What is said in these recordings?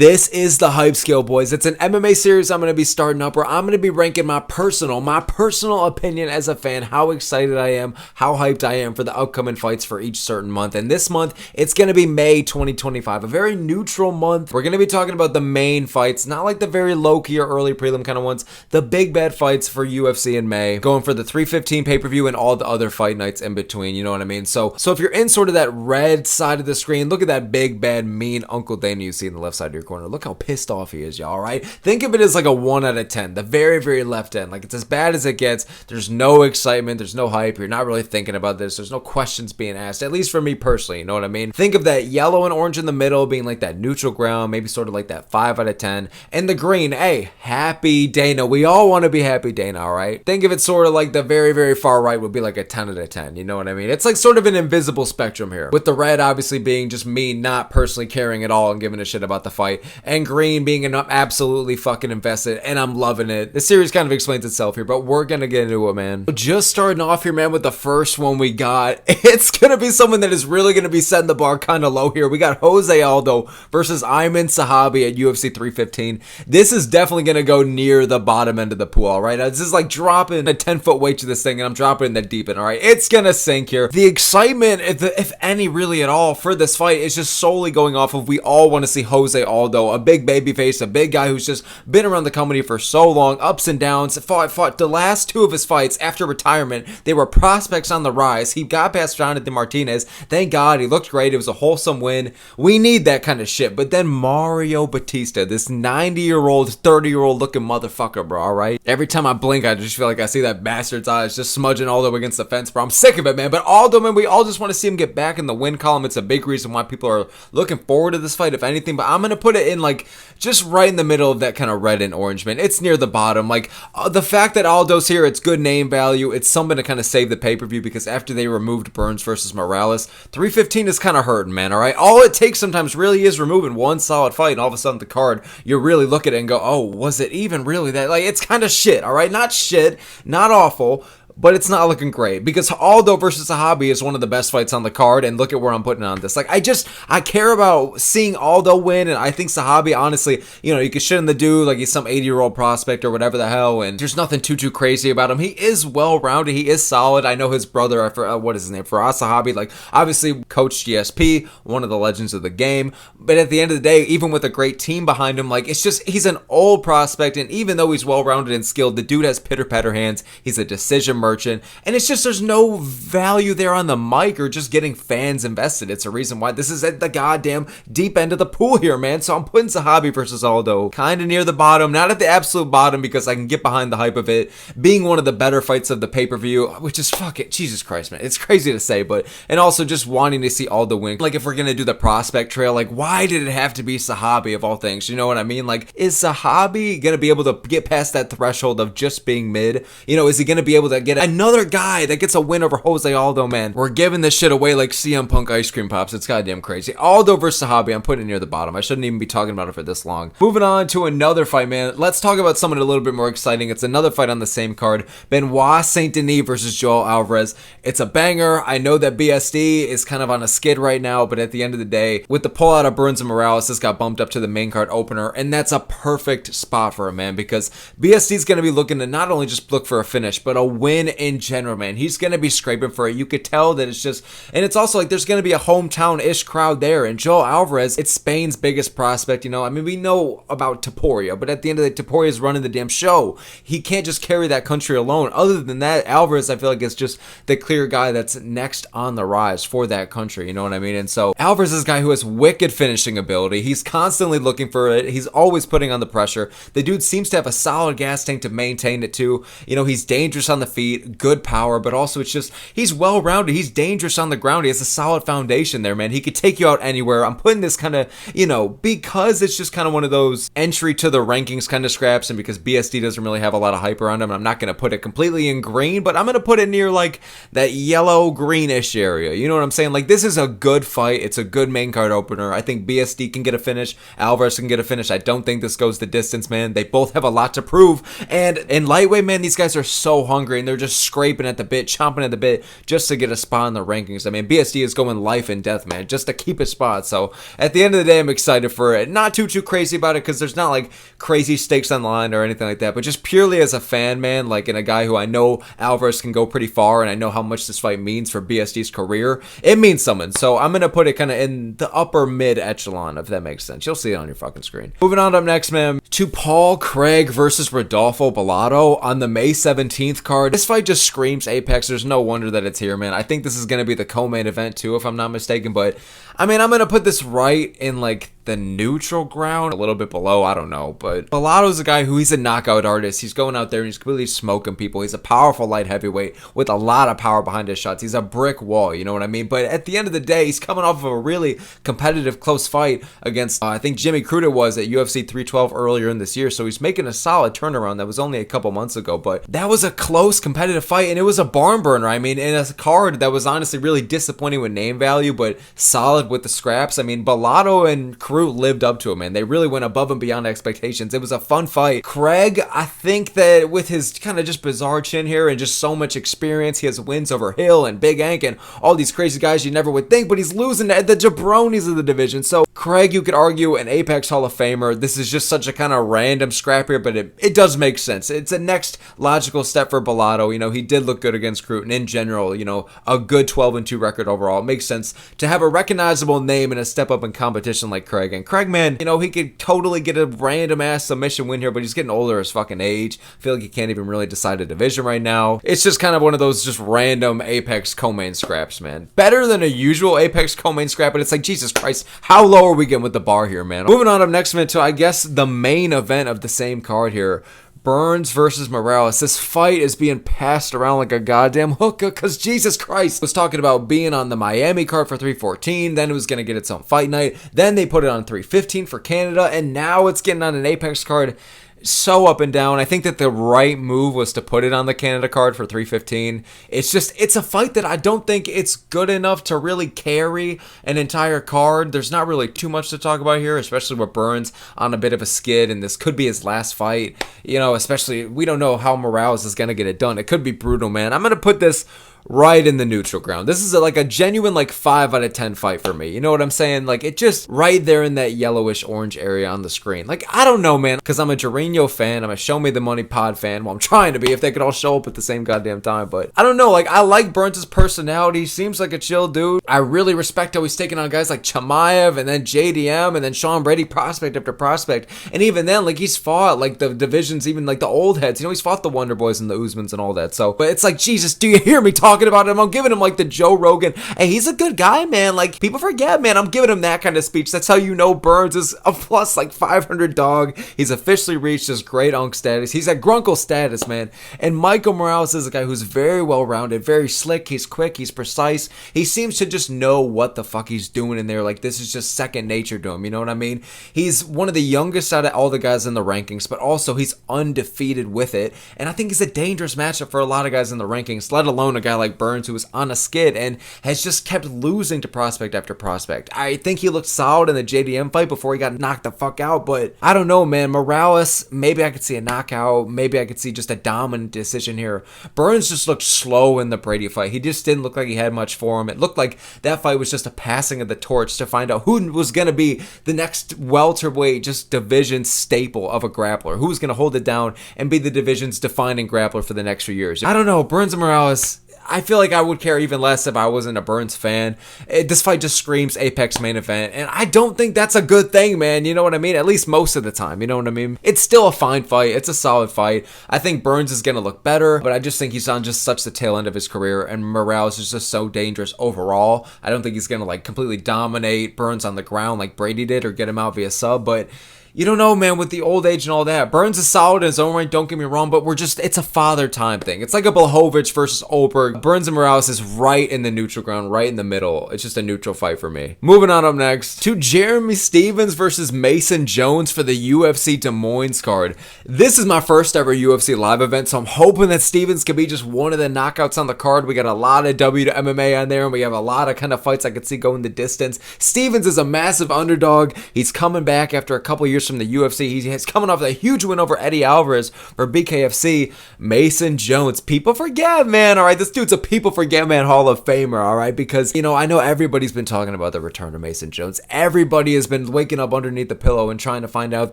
This is the Hype Scale, boys. It's an MMA series I'm going to be starting up where I'm going to be ranking my personal opinion as a fan, how excited I am, how hyped I am for the upcoming fights for each certain month. And this month, it's going to be May 2025, a very neutral month. We're going to be talking about the main fights, not like the very low-key or early prelim kind of ones, the big bad fights for UFC in May, going for the 315 pay-per-view and all the other fight nights in between, you know what I mean? So if you're in sort of that red side of the screen, look at that big, bad, mean Uncle Dana you see in the left side of your corner. Look how pissed off he is, y'all, all right? Think of it as like a 1 out of 10, the very, very left end. Like, it's as bad as it gets. There's no excitement. There's no hype. You're not really thinking about this. There's no questions being asked, at least for me personally, you know what I mean? Think of that yellow and orange in the middle being like that neutral ground, maybe sort of like that 5 out of 10. And the green, hey, happy Dana. We all want to be happy Dana, all right? Think of it sort of like the very, very far right would be like a 10 out of 10, you know what I mean? It's like sort of an invisible spectrum here, with the red obviously being just me not personally caring at all and giving a shit about the fight, and green being absolutely fucking invested, and I'm loving it. The series kind of explains itself here, but we're gonna get into it, man. Just starting off here, man, with the first one we got. It's gonna be someone that is really gonna be setting the bar kind of low here. We got Jose Aldo versus Ayman Zahabi at UFC 315. This is definitely gonna go near the bottom end of the pool, all right? This is like dropping a 10-foot weight to this thing, and I'm dropping in the deep end, all right? It's gonna sink here. The excitement, if any really at all, for this fight is just solely going off of we all want to see Jose Aldo, a big babyface, a big guy who's just been around the company for so long, ups and downs, fought the last 2 of his fights after retirement. They were prospects on the rise. He got past Jonathan Martinez. Thank God, he looked great. It was a wholesome win. We need that kind of shit. But then Mario Batista, this 90-year-old, 30-year-old looking motherfucker, bro, all right? Every time I blink, I just feel like I see that bastard's eyes just smudging Aldo against the fence, bro. I'm sick of it, man. But Aldo, man, we all just want to see him get back in the win column. It's a big reason why people are looking forward to this fight, if anything. But I'm going to put it in, like, just right in the middle of that kind of red and orange, man. It's near the bottom. Like, the fact that Aldo's here, it's good name value. It's something to kind of save the pay-per-view, because after they removed Burns versus Morales, 315 is kind of hurting, man, all right? All it takes sometimes really is removing one solid fight, and all of a sudden the card, you really look at it and go, oh, was it even really that? Like, it's kind of shit, all right? Not shit, not awful, but it's not looking great, because Aldo versus Zahabi is one of the best fights on the card, and look at where I'm putting on this. Like, I care about seeing Aldo win, and I think Zahabi, honestly, you know, you could shit in the dude like he's some 80-year-old prospect or whatever the hell, and there's nothing too crazy about him. He is well-rounded. He is solid. I know his brother, what is his name? Firas Zahabi, like, obviously coached GSP, one of the legends of the game, but at the end of the day, even with a great team behind him, like, it's just, he's an old prospect, and even though he's well-rounded and skilled, the dude has pitter-patter hands. He's a decision merchant, and it's just, there's no value there on the mic or just getting fans invested. It's a reason why this is at the goddamn deep end of the pool here, man. So I'm putting Zahabi versus Aldo kind of near the bottom, not at the absolute bottom, because I can get behind the hype of it being one of the better fights of the pay-per-view, which is fucking, Jesus Christ, man, it's crazy to say, but, and also just wanting to see Aldo win. Like, if we're gonna do the prospect trail, like, why did it have to be Zahabi of all things? You know what I mean? Like, is Zahabi gonna be able to get past that threshold of just being mid? You know, is he gonna be able to get another guy that gets a win over Jose Aldo, man? We're giving this shit away like CM Punk ice cream pops. It's goddamn crazy. Aldo versus Zahabi, I'm putting it near the bottom. I shouldn't even be talking about it for this long. Moving on to another fight, man. Let's talk about someone a little bit more exciting. It's another fight on the same card. Benoit Saint Denis versus Joel Alvarez. It's a banger. I know that BSD is kind of on a skid right now, but at the end of the day, with the pullout of Burns and Morales, this got bumped up to the main card opener, and that's a perfect spot for him, man, because BSD is going to be looking to not only just look for a finish, but a win in general, man. He's going to be scraping for it. You could tell that it's just, and it's also like there's going to be a hometown-ish crowd there, and Joel Alvarez, it's Spain's biggest prospect, you know. I mean, we know about Topuria, but at the end of the day, Topuria's running the damn show. He can't just carry that country alone. Other than that, Alvarez, I feel like, is just the clear guy that's next on the rise for that country, you know what I mean? And so Alvarez is a guy who has wicked finishing ability. He's constantly looking for it. He's always putting on the pressure. The dude seems to have a solid gas tank to maintain it too. You know, he's dangerous on the feet, good power, but also it's just, he's well-rounded. He's dangerous on the ground. He has a solid foundation there, man. He could take you out anywhere. I'm putting this kind of, you know, because it's just kind of one of those entry to the rankings kind of scraps, and because BSD doesn't really have a lot of hype around him, I'm not going to put it completely in green, but I'm going to put it near like that yellow-greenish area. You know what I'm saying? Like, this is a good fight. It's a good main card opener. I think BSD can get a finish. Alvarez can get a finish. I don't think this goes the distance, man. They both have a lot to prove, and in lightweight, man, these guys are so hungry, and they're just scraping at the bit, chomping at the bit just to get a spot in the rankings. I mean, BSD is going life and death, man, just to keep a spot. So at the end of the day, I'm excited for it. Not too crazy about it because there's not like crazy stakes on the line or anything like that, but just purely as a fan, man, like, and a guy who I know Alvarez can go pretty far, and I know how much this fight means for BSD's career. It means something. So I'm going to put it kind of in the upper mid echelon, if that makes sense. You'll see it on your fucking screen. Moving on up next, man, to Paul Craig versus Rodolfo Bellato on the May 17th card. This fight just screams Apex. There's no wonder that it's here, man. I think this is going to be the co-main event too, if I'm not mistaken, but I mean, I'm going to put this right in like the neutral ground, a little bit below, I don't know, but Bellato's a guy who he's a knockout artist. He's going out there and he's completely smoking people. He's a powerful light heavyweight with a lot of power behind his shots. He's a brick wall, you know what I mean? But at the end of the day, he's coming off of a really competitive, close fight against, I think Jimmy Crute was at UFC 312 earlier in this year, so he's making a solid turnaround. That was only a couple months ago, but that was a close, competitive fight, and it was a barn burner. I mean, in a card that was honestly really disappointing with name value, but solid with the scraps. I mean, Bellato and Crute lived up to it, man. They really went above and beyond expectations. It was a fun fight. Craig, I think that with his kind of just bizarre chin here and just so much experience, he has wins over Hill and Big Ank and all these crazy guys you never would think, but he's losing to the jabronis of the division. So Craig, you could argue an Apex Hall of Famer. This is just such a kind of random scrap here, but it does make sense. It's a next logical step for Bellato. You know, he did look good against Crute, and in general, you know, a good 12-2 record overall. It makes sense to have a recognizable name and a step up in competition like Craig. And Craig, man, you know, he could totally get a random ass submission win here, but he's getting older as fucking age. I feel like he can't even really decide a division right now. It's just kind of one of those just random Apex co-main scraps, man. Better than a usual Apex co-main scrap, but it's like, Jesus Christ, how low are we getting with the bar here, man? Moving on up next, man, to I guess the main event of the same card here. Burns versus Morales. This fight is being passed around like a goddamn hookah because Jesus Christ was talking about being on the Miami card for 314, then it was going to get its own fight night, then they put it on 315 for Canada, and now it's getting on an Apex card. So up and down. I think that the right move was to put it on the Canada card for 315. It's just, it's a fight that I don't think it's good enough to really carry an entire card. There's not really too much to talk about here, especially with Burns on a bit of a skid, and this could be his last fight. You know, especially, we don't know how Morales is going to get it done. It could be brutal, man. I'm going to put this right in the neutral ground. This is like a genuine like 5 out of 10 fight for me. You know what I'm saying? Like, it just right there in that yellowish orange area on the screen. Like, I don't know, man, because I'm a Jareno fan. I'm a Show Me the Money pod fan. Well, I'm trying to be if they could all show up at the same goddamn time. But I don't know. Like, I like Burns' personality. He seems like a chill dude. I really respect how he's taking on guys like Chimaev and then JDM and then Sean Brady, prospect after prospect. And even then, like, he's fought like the divisions, even like the old heads. You know, he's fought the Wonder Boys and the Usmans and all that. So, but it's like, Jesus, do you hear me talking about him? I'm giving him like the Joe Rogan. Hey, he's a good guy, man. Like, people forget, man. I'm giving him that kind of speech. That's how you know Burns is a plus like 500 dog. He's officially reached his great unk status. He's at Grunkle status, man. And Michael Morales is a guy who's very well-rounded, very slick. He's quick. He's precise. He seems to just know what the fuck he's doing in there. Like, this is just second nature to him. You know what I mean? He's one of the youngest out of all the guys in the rankings, but also he's undefeated with it. And I think he's a dangerous matchup for a lot of guys in the rankings, let alone a guy like Burns who was on a skid and has just kept losing to prospect after prospect. I think he looked solid in the JDM fight before he got knocked the fuck out, but I don't know, man. Morales, maybe I could see a knockout. Maybe I could see just a dominant decision here. Burns just looked slow in the Brady fight. He just didn't look like he had much for him. It looked like that fight was just a passing of the torch to find out who was going to be the next welterweight, just division staple of a grappler. Who was going to hold it down and be the division's defining grappler for the next few years. I don't know. Burns and Morales, I feel like I would care even less if I wasn't a Burns fan. This fight just screams Apex main event, and I don't think that's a good thing, man. You know what I mean? At least most of the time, you know what I mean? It's still a fine fight. It's a solid fight. I think Burns is going to look better, but I just think he's on just such the tail end of his career, and Morales is just so dangerous overall. I don't think he's going to like completely dominate Burns on the ground like Brady did or get him out via sub, but you don't know, man, with the old age and all that. Burns is solid in his own right, don't get me wrong, but it's a father time thing. It's like a Blachowicz versus Olberg. Burns and Morales is right in the neutral ground, right in the middle. It's just a neutral fight for me. Moving on up next to Jeremy Stephens versus Mason Jones for the UFC Des Moines card. This is my first ever UFC live event, so I'm hoping that Stephens could be just one of the knockouts on the card. We got a lot of W to MMA on there, and we have a lot of kind of fights I could see going the distance. Stephens is a massive underdog. He's coming back after a couple years figures from the UFC. He's coming off a huge win over Eddie Alvarez for BKFC. Mason Jones. People forget, man, all right? This dude's a people forget, man, Hall of Famer, all right? Because, you know, I know everybody's been talking about the return of Mason Jones. Everybody has been waking up underneath the pillow and trying to find out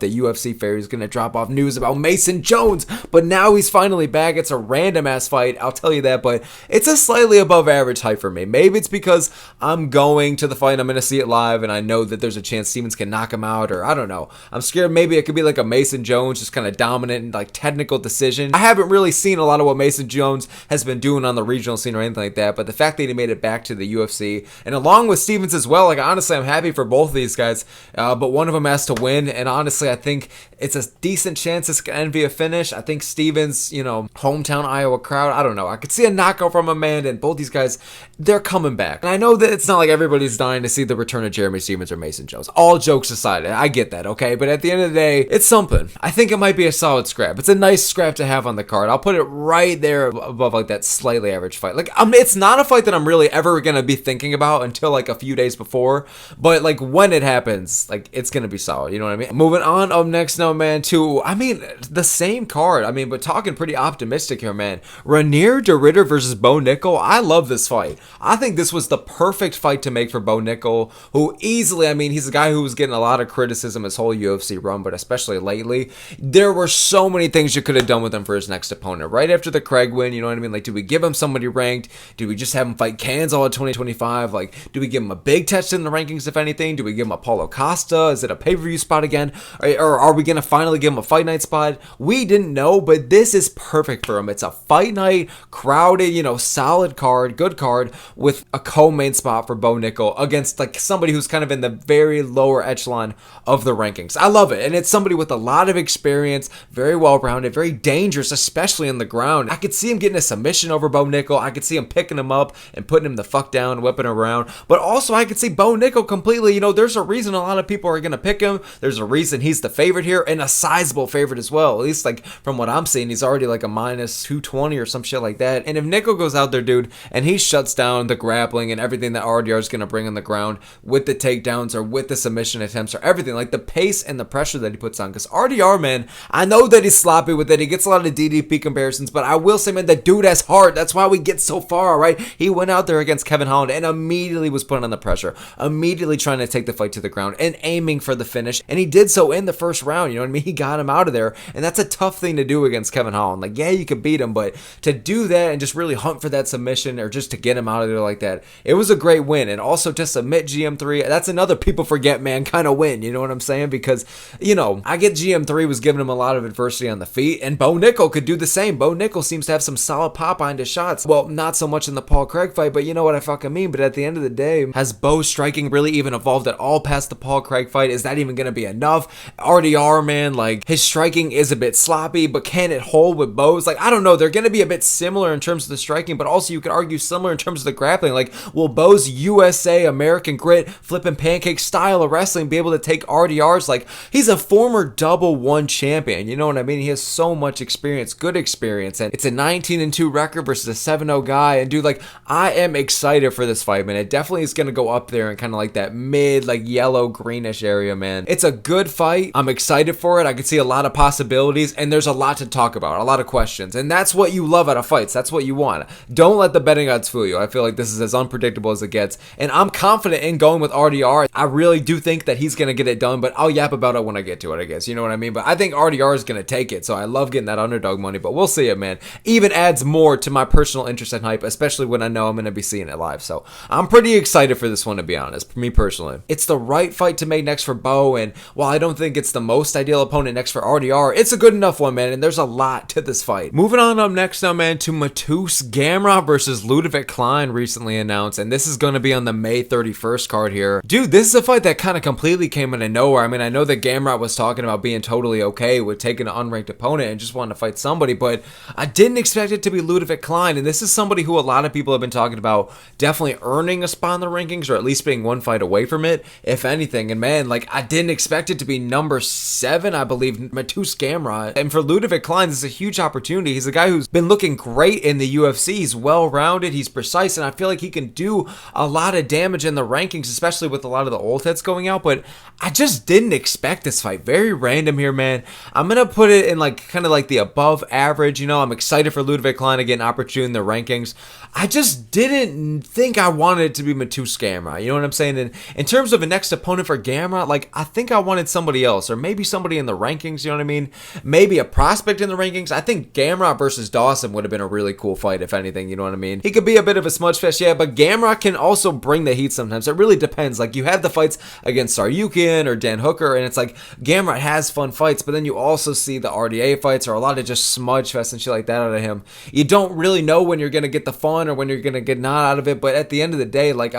that UFC Fairy is going to drop off news about Mason Jones. But now he's finally back. It's a random-ass fight, I'll tell you that, but it's a slightly above average hype for me. Maybe it's because I'm going to the fight, I'm going to see it live, and I know that there's a chance Stevens can knock him out, or I don't know. I'm scared maybe it could be like a Mason Jones, just kind of dominant and like technical decision. I haven't really seen a lot of what Mason Jones has been doing on the regional scene or anything like that, but the fact that he made it back to the UFC, and along with Stevens as well, like honestly, I'm happy for both of these guys, but one of them has to win, and honestly, I think it's a decent chance it's going to be a finish. I think Stevens, you know, hometown Iowa crowd, I don't know. I could see a knockout from Amanda, and both these guys, they're coming back. And I know that it's not like everybody's dying to see the return of Jeremy Stevens or Mason Jones. All jokes aside, I get that, okay? But at the end of the day, it's something. I think it might be a solid scrap. It's a nice scrap to have on the card. I'll put it right there above like that slightly average fight. Like, it's not a fight that I'm really ever going to be thinking about until like a few days before. But like when it happens, like it's going to be solid. You know what I mean? Moving on up next now, man, to, I mean, the same card. I mean, but talking pretty optimistic here, man. Ranier de Ridder versus Bo Nickal. I love this fight. I think this was the perfect fight to make for Bo Nickal, who easily, I mean, he's a guy who was getting a lot of criticism his whole UFC run, but especially lately. There were so many things you could have done with him for his next opponent. Right after the Craig win, you know what I mean? Like, do we give him somebody ranked? Do we just have him fight Canzel at 2025? Like, do we give him a big test in the rankings, if anything? Do we give him a Paulo Costa? Is it a pay-per-view spot again? Or are we going to finally give him a fight night spot? We didn't know, but this is perfect for him. It's a fight night, crowded, you know, solid card, good card, with a co-main spot for Bo Nickal against like somebody who's kind of in the very lower echelon of the rankings. I love it. And it's somebody with a lot of experience, very well-rounded, very dangerous, especially in the ground. I could see him getting a submission over Bo Nickal. I could see him picking him up and putting him the fuck down, whipping around. But also I could see Bo Nickal completely, you know, there's a reason a lot of people are going to pick him. There's a reason he's the favorite here, and a sizable favorite as well. At least like from what I'm seeing, he's already like a minus 220 or some shit like that. And if Nickal goes out there, dude, and he shuts down the grappling and everything that RDR is going to bring on the ground with the takedowns or with the submission attempts or everything, like the pace and the pressure that he puts on. Because RDR, man, I know that he's sloppy with it. He gets a lot of DDP comparisons, but I will say, man, that dude has heart. That's why we get so far, all right? He went out there against Kevin Holland and immediately was putting on the pressure, immediately trying to take the fight to the ground and aiming for the finish. And he did so in the first round, you know what I mean? He got him out of there, and that's a tough thing to do against Kevin Holland. Like, yeah, you could beat him, but to do that and just really hunt for that submission or just to get him out of there like that, it was a great win. And also to submit GM3, that's another people forget, man, kind of win, you know what I'm saying? Because, you know, I get GM3 was giving him a lot of adversity on the feet, and Bo Nickal could do the same. Bo Nickal seems to have some solid pop behind his shots. Well, not so much in the Paul Craig fight, but you know what I fucking mean. But at the end of the day, has Bo's striking really even evolved at all past the Paul Craig fight? Is that even going to be enough? RDR, man, like, his striking is a bit sloppy, but can it hold with Bo's? Like, I don't know. They're going to be a bit similar in terms of the striking, but also you could argue similar in terms of the grappling. Like, will Bo's USA American grit, flipping pancake style of wrestling be able to take RDR's? Like, he's a former double one champion, you know what I mean? He has so much experience, good experience, and it's a 19-2 record versus a 7-0 guy. And dude, like, I am excited for this fight, man. It definitely is going to go up there in kind of like that mid, like, yellow greenish area, man. It's a good fight. I'm excited for it. I can see a lot of possibilities, and there's a lot to talk about, a lot of questions, and that's what you love out of fights. That's what you want. Don't let the betting gods fool you. I feel like this is as unpredictable as it gets, and I'm confident in going with RDR. I really do think that he's going to get it done, but I'll yap about it when I get to it, I guess. You know what I mean? But I think RDR is going to take it, so I love getting that underdog money, but we'll see it, man. Even adds more to my personal interest and hype, especially when I know I'm going to be seeing it live. So I'm pretty excited for this one, to be honest, me personally. It's the right fight to make next for Bo, and while I don't think it's the most ideal opponent next for RDR, it's a good enough one, man, and there's a lot to this fight. Moving on up next now, man, to Matus Gamrot versus Ludovic Klein, recently announced, and this is going to be on the May 31st card here. Dude, this is a fight that kind of completely came out of nowhere. I mean, I know that Gamrot was talking about being totally okay with taking an unranked opponent and just wanting to fight somebody, but I didn't expect it to be Ludovic Klein, and this is somebody who a lot of people have been talking about definitely earning a spot in the rankings, or at least being one fight away from it, if anything. And man, like, I didn't expect it to be number 7, I believe, Matus Gamrot. And for Ludovic Klein, this is a huge opportunity. He's a guy who's been looking great in the UFC. He's well-rounded, he's precise, and I feel like he can do a lot of damage in the rankings, especially with a lot of the old heads going out, but I just didn't expect respect this fight. Very random here, man. I'm going to put it in like kind of like the above average. You know, I'm excited for Ludwig Klein to get an opportunity in the rankings. I just didn't think I wanted it to be Matus Gamrot. You know what I'm saying? And in terms of a next opponent for Gamrot, like I think I wanted somebody else, or maybe somebody in the rankings. You know what I mean? Maybe a prospect in the rankings. I think Gamrot versus Dawson would have been a really cool fight, if anything. You know what I mean? He could be a bit of a smudge fest, yeah, but Gamrot can also bring the heat sometimes. It really depends. Like you have the fights against Saryukin or Dan Hooker, and it's like Gamrot has fun fights, but then you also see the RDA fights or a lot of just smudge fest and shit like that out of him. You don't really know when you're gonna get the fun or when you're gonna get not out of it, but at the end of the day, like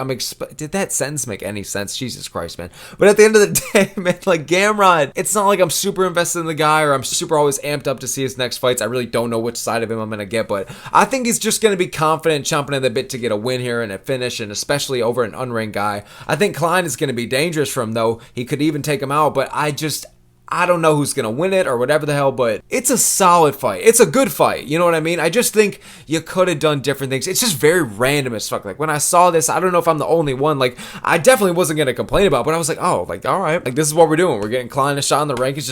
did that sentence make any sense? Jesus Christ, man. But at the end of the day, man, like Gamrot, it's not like I'm super invested in the guy or I'm super always amped up to see his next fights. I really don't know which side of him I'm gonna get, but I think he's just gonna be confident, chomping at the bit to get a win here and a finish, and especially over an unranked guy. I think Klein is gonna be dangerous for him though. He could even take him out, but I don't know who's going to win it or whatever the hell, but it's a solid fight. It's a good fight. You know what I mean? I just think you could have done different things. It's just very random as fuck. Like when I saw this, I don't know if I'm the only one. Like I definitely wasn't going to complain about it, but I was like, oh, like, all right. Like this is what we're doing. We're getting Klein a shot in the rankings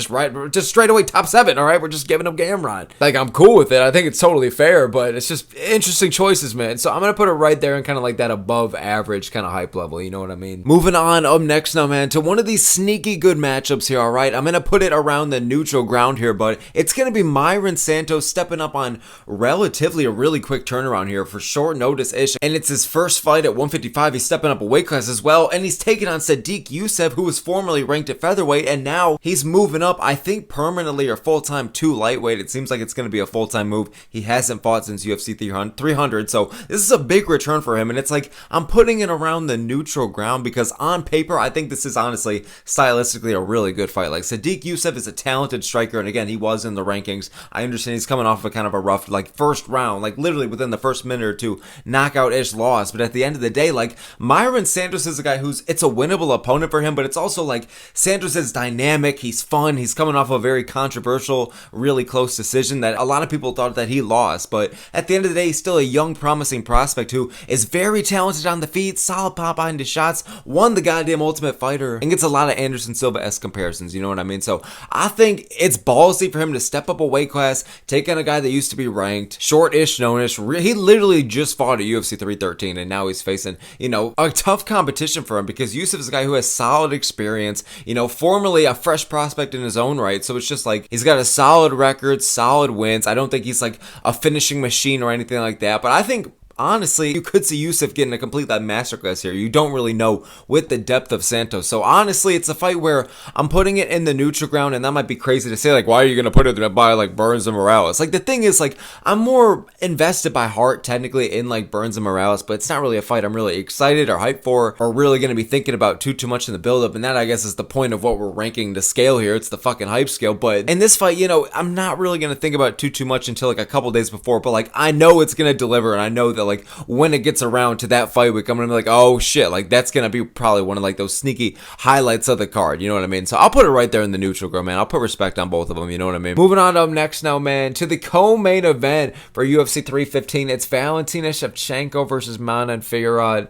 just straight away top 7. All right. We're just giving him Gamrot. Like I'm cool with it. I think it's totally fair, but it's just interesting choices, man. So I'm going to put it right there in kind of like that above average kind of hype level. You know what I mean? Moving on up next now, man, to one of these sneaky good matchups here. All right. I'm going to put it around the neutral ground here, but it's going to be Myron Santos stepping up on relatively a really quick turnaround here for short notice-ish, and it's his first fight at 155. He's stepping up a weight class as well, and he's taking on Sadiq Yusuff, who was formerly ranked at featherweight, and now he's moving up, I think permanently or full-time to lightweight. It seems like it's going to be a full-time move. He hasn't fought since UFC 300, so this is a big return for him, and it's like I'm putting it around the neutral ground because on paper, I think this is honestly stylistically a really good fight. Like Sadiq Yusuff is a talented striker, and again, he was in the rankings. I understand he's coming off of a kind of a rough, like, first round, like, literally within the first minute or two, knockout-ish loss, but at the end of the day, like, Myron Santos is a guy it's a winnable opponent for him, but it's also, like, Santos is dynamic, he's fun, he's coming off a very controversial, really close decision that a lot of people thought that he lost, but at the end of the day, he's still a young, promising prospect who is very talented on the feet, solid pop behind his shots, won the goddamn Ultimate Fighter, and gets a lot of Anderson Silva-esque comparisons, you know what I mean? So, I think it's ballsy for him to step up a weight class, take on a guy that used to be ranked, short-ish, known-ish. He literally just fought at UFC 313, and now he's facing, you know, a tough competition for him because Yusuff is a guy who has solid experience, you know, formerly a fresh prospect in his own right. So it's just like he's got a solid record, solid wins. I don't think he's like a finishing machine or anything like that, but I think honestly, you could see Yusuff getting a complete masterclass here. You don't really know with the depth of Santos. So honestly, it's a fight where I'm putting it in the neutral ground, and that might be crazy to say, like, why are you going to put it by, like, Burns and Morales? Like, the thing is, like, I'm more invested by heart, technically, in, like, Burns and Morales, but it's not really a fight I'm really excited or hyped for, or really going to be thinking about too much in the build-up, and that, I guess, is the point of what we're ranking the scale here. It's the fucking hype scale, but in this fight, you know, I'm not really going to think about too much until, like, a couple days before, but, like, I know it's going to deliver, and I know that, like, when it gets around to that fight week, I'm gonna be like, oh shit, like that's gonna be probably one of like those sneaky highlights of the card, you know what I mean? So I'll put it right there in the neutral ground, man. I'll put respect on both of them, you know what I mean? Moving on up next now, man, to the co-main event for UFC 315. It's Valentina Shevchenko versus Maddalena Fiorot.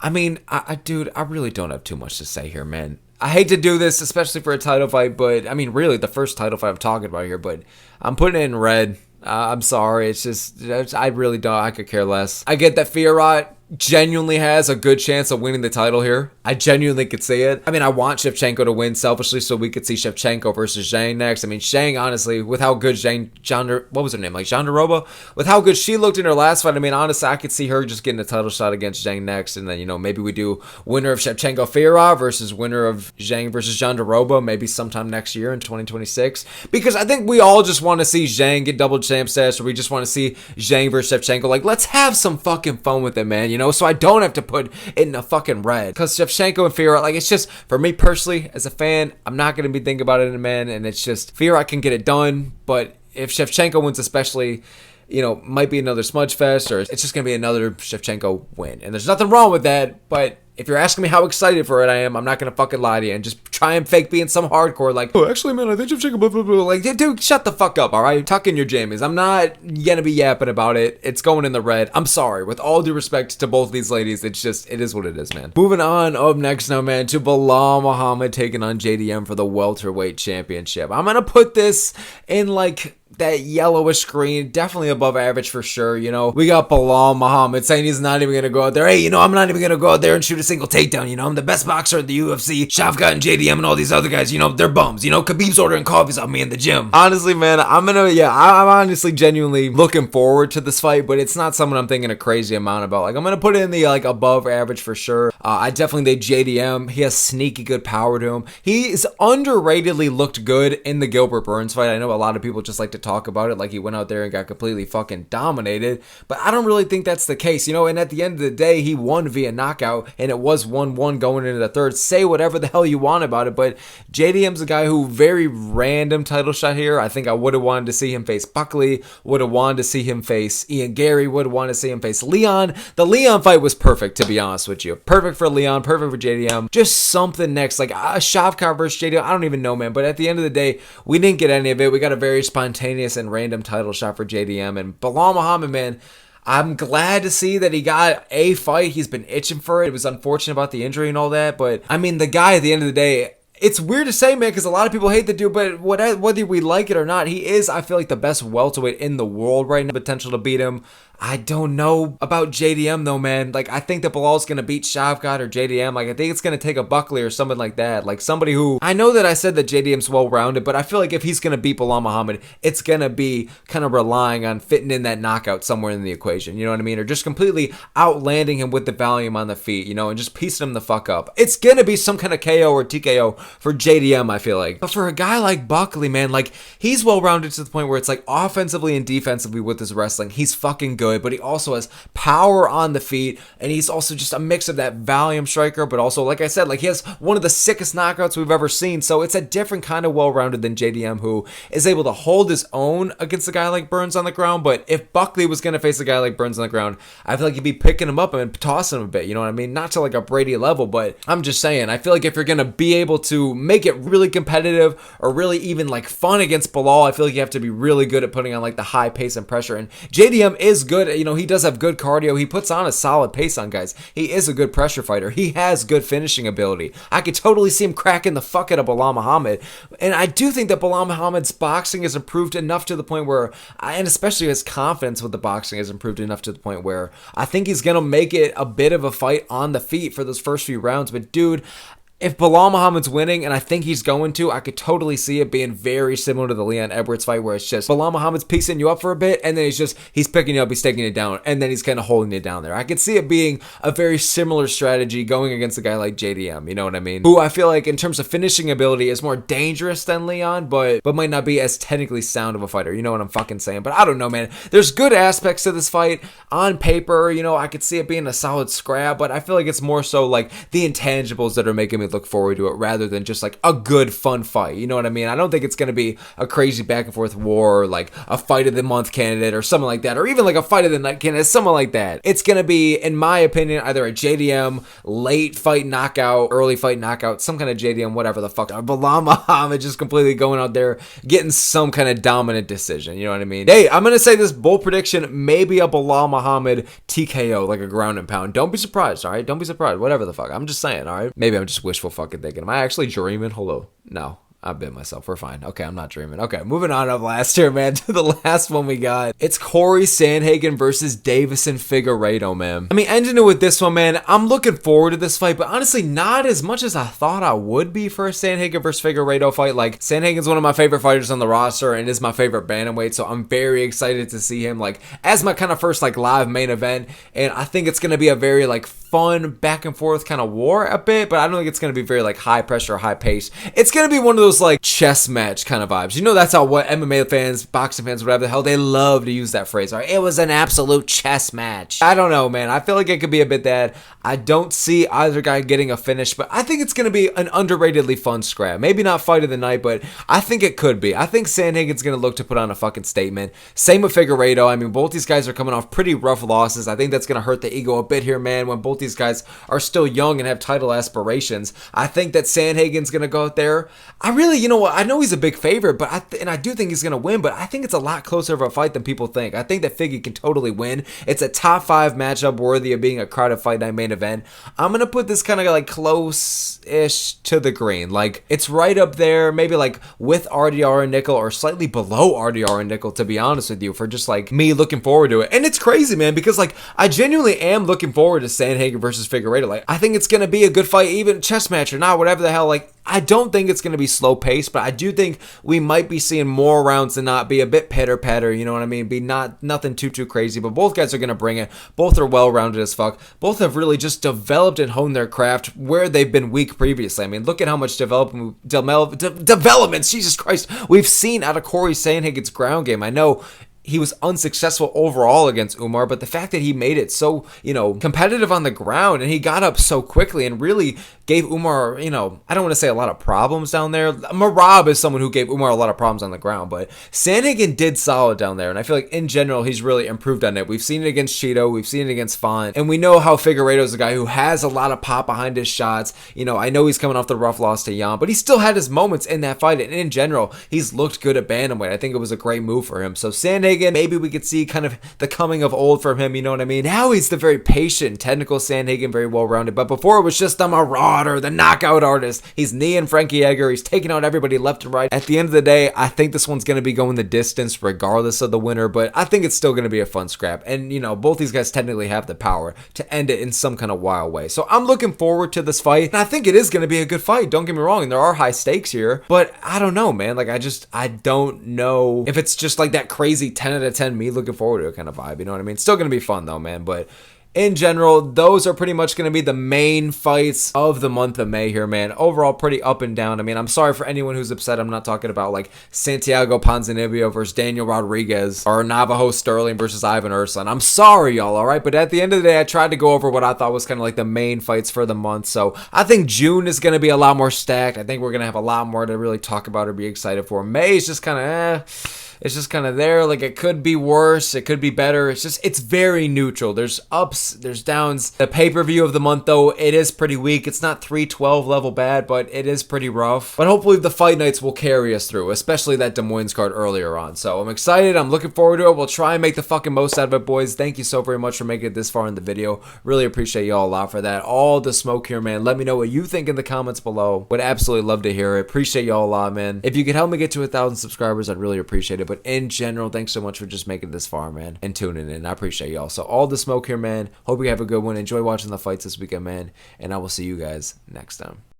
I mean, dude, I really don't have too much to say here, man. I hate to do this, especially for a title fight, but I mean, really, the first title fight I'm talking about here, but I'm putting it in red. I'm sorry. It's just, I really don't. I could care less. I get that Fiorot genuinely has a good chance of winning the title here. I genuinely could see it. I mean, I want Shevchenko to win selfishly so we could see Shevchenko versus Zhang next. I mean, Zhang, honestly, with how good what was her name? Like, Jandaroba? With how good she looked in her last fight, I mean, honestly, I could see her just getting a title shot against Zhang next. And then, you know, maybe we do winner of Shevchenko-Fiorot versus winner of Zhang versus Jandaroba maybe sometime next year in 2026. Because I think we all just want to see Zhang get double champ status, or we just want to see Zhang versus Shevchenko. Like, let's have some fucking fun with it, man, you know? So I don't have to put it in a fucking red. Because Shevchenko and Fiorot, like, it's just, for me personally, as a fan, I'm not going to be thinking about it in a man, and it's just, Fiorot can get it done, but if Shevchenko wins especially, you know, might be another smudge fest, or it's just going to be another Shevchenko win. And there's nothing wrong with that, but If you're asking me how excited for it I am, I'm not gonna fucking lie to you and just try and fake being some hardcore like, oh, actually, man, I think Shevchenko, blah, blah, blah. Like, dude, shut the fuck up, all right? Tuck in your jammies. I'm not gonna be yapping about it. It's going in the red. I'm sorry. With all due respect to both these ladies, it's just, it is what it is, man. Moving on, up next now, man, to Belal Muhammad taking on JDM for the welterweight championship. I'm gonna put this in, like, that yellowish green, definitely above average for sure. You know, we got Belal Muhammad saying he's not even gonna go out there. Hey, you know, I'm not even gonna go out there and shoot a single takedown. You know, I'm the best boxer in the UFC. Shavkat and JDM and all these other guys, you know, they're bums. You know, Khabib's ordering coffees on me in the gym. Honestly, man, I'm honestly genuinely looking forward to this fight, but it's not something I'm thinking a crazy amount about. Like, I'm gonna put it in the, like, above average for sure. I definitely think JDM, he has sneaky good power to him. He's underratedly looked good in the Gilbert Burns fight. I know a lot of people just like to talk about it like he went out there and got completely fucking dominated, but I don't really think that's the case, you know. And at the end of the day, he won via knockout, and it was 1-1 going into the third. Say whatever the hell you want about it, but JDM's a guy who, very random title shot here. I think I would have wanted to see him face Buckley, would have wanted to see him face Ian Gary, would have wanted to see him face Leon. The Leon fight was perfect, to be honest with you. Perfect for Leon, perfect for JDM. Just something next, like a Shavkat versus JDM. I don't even know, man, but at the end of the day, we didn't get any of it. We got a very spontaneous and random title shot for JDM. And Belal Muhammad, man, I'm glad to see that he got a fight. He's been itching for it. It was unfortunate about the injury and all that, but I mean, the guy at the end of the day, it's weird to say, man, because a lot of people hate the dude, but whether we like it or not, he is, I feel like, the best welterweight in the world right now. Potential to beat him. I don't know about JDM though, man. Like, I think that Belal's gonna beat Shavkat or JDM. Like, I think it's gonna take a Buckley or something like that. Like, somebody who, I know that I said that JDM's well-rounded, but I feel like if he's gonna beat Belal Muhammad, it's gonna be kind of relying on fitting in that knockout somewhere in the equation. You know what I mean? Or just completely outlanding him with the volume on the feet, you know, and just piecing him the fuck up. It's gonna be some kind of KO or TKO for JDM, I feel like. But for a guy like Buckley, man, like, he's well-rounded to the point where it's like offensively and defensively with his wrestling, he's fucking good, but he also has power on the feet, and he's also just a mix of that volume striker, but also, like I said, like, he has one of the sickest knockouts we've ever seen. So it's a different kind of well-rounded than JDM, who is able to hold his own against a guy like Burns on the ground. But if Buckley was going to face a guy like Burns on the ground, I feel like he'd be picking him up and tossing him a bit, you know what I mean? Not to like a Brady level, but I'm just saying, I feel like if you're going to be able to make it really competitive or really even like fun against Belal, I feel like you have to be really good at putting on like the high pace and pressure. And JDM is good, you know, he does have good cardio. He puts on a solid pace on guys. He is a good pressure fighter. He has good finishing ability. I could totally see him cracking the fuck out of Belal Muhammad. And I do think that Belal Muhammad's boxing has improved enough to the point where, and especially his confidence with the boxing has improved enough to the point where I think he's going to make it a bit of a fight on the feet for those first few rounds. But dude, if Belal Muhammad's winning, and I think he's going to, I could totally see it being very similar to the Leon Edwards fight, where it's just Belal Muhammad's piecing you up for a bit, and then he's picking you up, he's taking you down, and then he's kind of holding you down there. I could see it being a very similar strategy going against a guy like JDM, you know what I mean? Who I feel like in terms of finishing ability is more dangerous than Leon, but might not be as technically sound of a fighter. You know what I'm fucking saying? But I don't know, man. There's good aspects to this fight. On paper, you know, I could see it being a solid scrap, but I feel like it's more so like the intangibles that are making me look forward to it rather than just like a good fun fight. You know what I mean? I don't think it's going to be a crazy back and forth war or like a fight of the month candidate or something like that, or even like a fight of the night candidate, something like that. It's going to be, in my opinion, either a JDM late fight knockout, early fight knockout, some kind of JDM, whatever the fuck. Belal Muhammad just completely going out there getting some kind of dominant decision. You know what I mean? Hey, I'm going to say this bold prediction, maybe a Belal Muhammad TKO, like a ground and pound. Don't be surprised, all right? Don't be surprised. Whatever the fuck. I'm just saying, all right? Maybe I'm just wishful fucking thinking. Am I actually dreaming? Hello? No. I bit myself. We're fine. Okay, I'm not dreaming. Okay, moving on up last here, man, to the last one we got. It's Corey Sandhagen versus Davison Figueiredo, man. I mean, ending it with this one, man, I'm looking forward to this fight, but honestly, not as much as I thought I would be for a Sandhagen versus Figueiredo fight. Like, Sandhagen's one of my favorite fighters on the roster and is my favorite bantamweight, so I'm very excited to see him, like, as my kind of first, like, live main event, and I think it's going to be a very, like, fun back and forth kind of war a bit, but I don't think it's going to be very, like, high pressure, high pace. It's going to be one of those, like, chess match kind of vibes. You know, that's how what MMA fans, boxing fans, whatever the hell, they love to use that phrase. Right? It was an absolute chess match. I don't know, man. I feel like it could be a bit that. I don't see either guy getting a finish, but I think it's going to be an underratedly fun scrap. Maybe not fight of the night, but I think it could be. I think Sandhagen's going to look to put on a fucking statement. Same with Figueiredo. I mean, both these guys are coming off pretty rough losses. I think that's going to hurt the ego a bit here, man, when both these guys are still young and have title aspirations. I think that Sandhagen's going to go out there. I really, you know what, I know he's a big favorite, but I do think he's going to win, but I think it's a lot closer of a fight than people think. I think that Figgy can totally win. It's a top 5 matchup worthy of being a crowded fight night main event. I'm going to put this kind of like close-ish to the green. Like, it's right up there, maybe like with RDR and Nickal, or slightly below RDR and Nickal, to be honest with you, for just like me looking forward to it. And it's crazy, man, because like I genuinely am looking forward to Sandhagen versus Figueiredo. Like, I think it's going to be a good fight, even chess match or not, whatever the hell. Like, I don't think it's going to be slow paced, but I do think we might be seeing more rounds than not, be a bit pitter patter, you know what I mean? Be nothing too crazy, but both guys are going to bring it. Both are well rounded as fuck. Both have really just developed and honed their craft where they've been weak previously. I mean, look at how much development, Jesus Christ, we've seen out of Corey Sandhagen's ground game. I know he was unsuccessful overall against Umar, but the fact that he made it so, you know, competitive on the ground, and he got up so quickly and really gave Umar, you know, I don't want to say a lot of problems down there. Marab is someone who gave Umar a lot of problems on the ground, but Sandhagen did solid down there, and I feel like in general he's really improved on it. We've seen it against Cheeto, we've seen it against Font, and we know how Figueiredo is a guy who has a lot of pop behind his shots. You know, I know he's coming off the rough loss to Jan, but he still had his moments in that fight, and in general, he's looked good at bantamweight. I think it was a great move for him. So Sandhagen, maybe we could see kind of the coming of old from him, you know what I mean? Now he's the very patient, technical Sandhagen, very well-rounded, but before it was just the marauder, the knockout artist. He's kneeing Frankie Edgar, he's taking out everybody left and right. At the end of the day, I think this one's going to be going the distance regardless of the winner, but I think it's still going to be a fun scrap, and you know, both these guys technically have the power to end it in some kind of wild way. So I'm looking forward to this fight, and I think it is going to be a good fight. Don't get me wrong, there are high stakes here, but I don't know, man. Like, I don't know if it's just like that crazy 10 out of 10 me looking forward to it kind of vibe, you know what I mean? It's still going to be fun though, man, but in general, those are pretty much going to be the main fights of the month of May here, man. Overall, pretty up and down. I mean, I'm sorry for anyone who's upset. I'm not talking about like Santiago Ponzinibbio versus Daniel Rodriguez, or Navajo Sterling versus Ivan Ursulin. I'm sorry, y'all, all right? But at the end of the day, I tried to go over what I thought was kind of like the main fights for the month. So I think June is going to be a lot more stacked. I think we're going to have a lot more to really talk about or be excited for. May is just kind of it's just kind of there. Like, it could be worse, it could be better. It's very neutral. There's ups, there's downs. The pay-per-view of the month, though, it is pretty weak. It's not 312 level bad, but it is pretty rough. But hopefully the fight nights will carry us through, especially that Des Moines card earlier on. So I'm excited. I'm looking forward to it. We'll try and make the fucking most out of it, boys. Thank you so very much for making it this far in the video. Really appreciate y'all a lot for that. All the smoke here, man. Let me know what you think in the comments below. Would absolutely love to hear it. Appreciate y'all a lot, man. If you could help me get to 1,000 subscribers, I'd really appreciate it. But in general, thanks so much for just making it this far, man, and tuning in. I appreciate y'all. So all the smoke here, man. Hope you have a good one. Enjoy watching the fights this weekend, man, and I will see you guys next time.